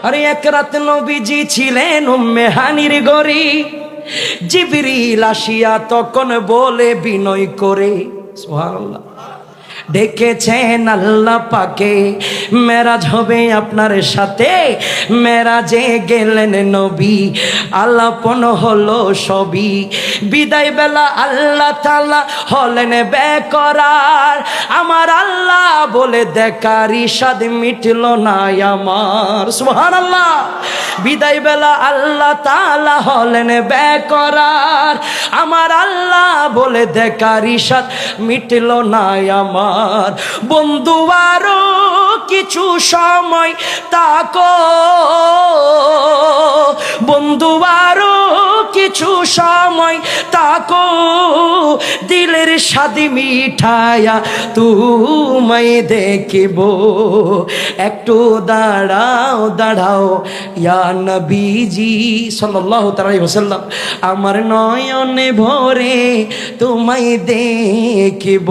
আরে এক রাত নবীজি ছিলেন উম্মে হানির ঘরে, জিবরিল আসিয়া তখন বলে বিনয় করে, সুবহানাল্লাহ, ডেকেছেন আল্লাহ পাকে, মেরাজ হবে আপনার সাথে। মেরাজে গেলেন নবী, আলাপন হলো সবই। বিদায় বেলা আল্লাহ তাআলা হলেন বেকরার। আমার আল্লাহ বলে দেখার ইশাদ মিটল না আমার, সুবহানাল্লাহ। বিদায় বেলা আল্লাহ তাআলা হলেন বেকরার। আমার আল্লাহ বলে দেখার ইশাদ মিটল না আমার। বন্ধু আরো কিছু সময় তাকো, বন্ধু আরো কিছু সময় তাকো, দিলের স্বাদ মিঠায়া তোমায় দেখিব। একটু দাঁড়াও দাঁড়াও ইয়া নবীজি সাল্লাল্লাহু আলাইহি ওয়াসাল্লাম, আমার নয়নে ভরে তোমায় দেখিব।